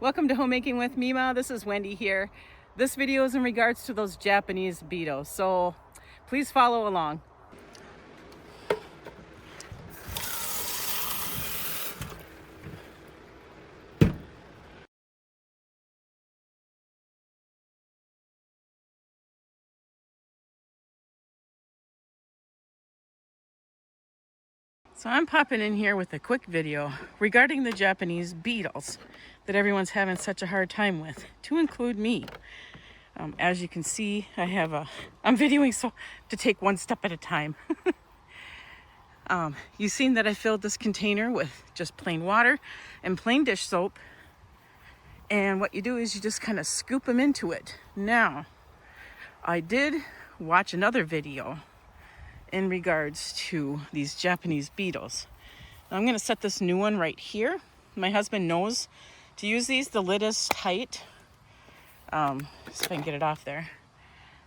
Welcome to Homemaking with Mima. This is Wendy here. This video is in regards to those Japanese beetles, so please follow along. So I'm popping in here with a quick video regarding the Japanese beetles that everyone's having such a hard time with, to include me. As you can see, I'm videoing so to take one step at a time. You've seen that I filled this container with just plain water and plain dish soap. And what you do is you just kind of scoop them into it. Now, I did watch another video in regards to these Japanese beetles. Now, I'm going to set this new one right here. My husband knows to use these. The lid is tight. See if I can get it off there.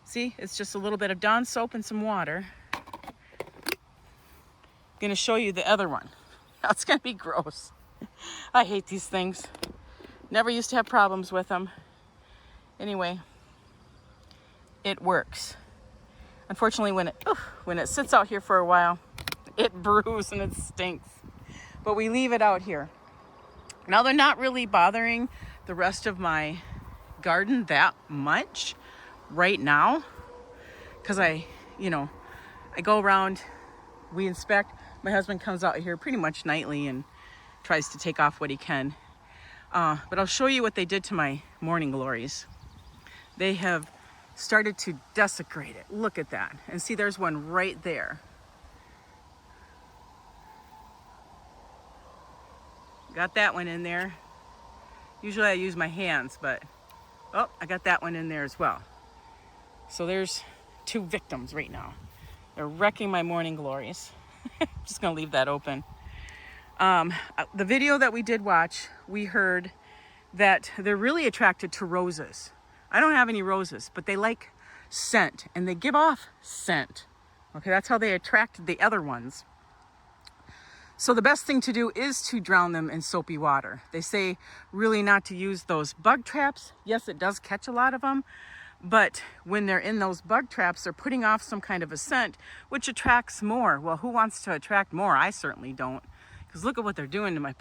See, it's just a little bit of Dawn soap and some water. I'm going to show you the other one. That's going to be gross. I hate these things. Never used to have problems with them. Anyway, it works. Unfortunately, when it sits out here for a while, it brews and it stinks. But we leave it out here. Now, they're not really bothering the rest of my garden that much right now, because I go around, we inspect. My husband comes out here pretty much nightly and tries to take off what he can. But I'll show you what they did to my morning glories. They have started to desecrate it. Look at that. And see, there's one right there. Got that one in there. Usually I use my hands, but I got that one in there as well. So there's two victims right now. They're wrecking my morning glories. I'm just gonna leave that open. The video that we did watch, we heard that they're really attracted to roses. I don't have any roses, but they like scent and they give off scent. Okay, that's how they attracted the other ones. So the best thing to do is to drown them in soapy water. They say really not to use those bug traps. Yes, it does catch a lot of them, but when they're in those bug traps, they're putting off some kind of a scent, which attracts more. Well, who wants to attract more? I certainly don't, because look at what they're doing to my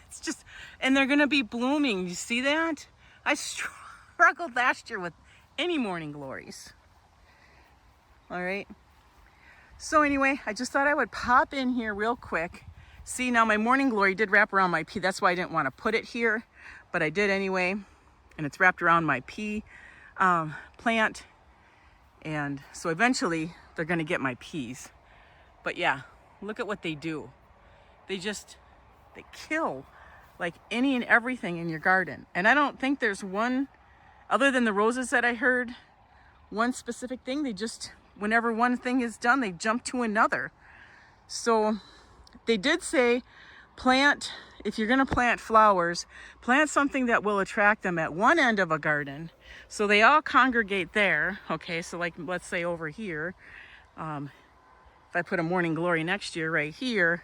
it's just, and they're gonna be blooming. You see that? I struggled last year with any morning glories. All right. So anyway, I just thought I would pop in here real quick. See, now my morning glory did wrap around my pea. That's why I didn't want to put it here, but I did anyway. And it's wrapped around my pea plant. And so eventually they're going to get my peas. But yeah, look at what they do. They kill like any and everything in your garden. And I don't think there's one, other than the roses that I heard, one specific thing. They just, whenever one thing is done, they jump to another. So they did say if you're going to plant flowers, plant something that will attract them at one end of a garden. So they all congregate there. Okay, so like, let's say over here, if I put a morning glory next year right here,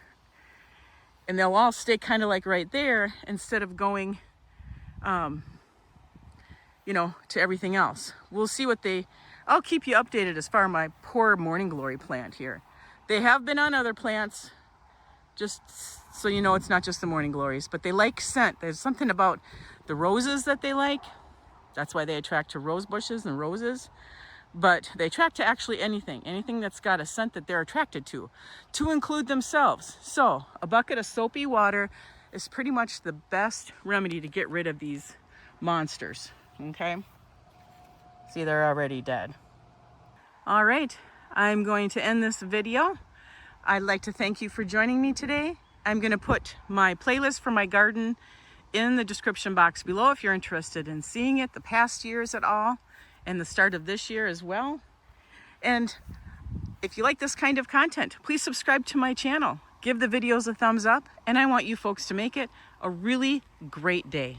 and they'll all stay kind of like right there instead of going, to everything else. We'll see I'll keep you updated as far as my poor morning glory plant here. They have been on other plants, just so you know it's not just the morning glories, but they like scent. There's something about the roses that they like. That's why they attract to rose bushes and roses. But they attract to actually anything that's got a scent that they're attracted to include themselves. So a bucket of soapy water is pretty much the best remedy to get rid of these monsters. Okay? See, they're already dead. All right, I'm going to end this video. I'd like to thank you for joining me today. I'm going to put my playlist for my garden in the description box below if you're interested in seeing it, the past years at all, and the start of this year as well. And if you like this kind of content, please subscribe to my channel. Give the videos a thumbs up, and I want you folks to make it a really great day.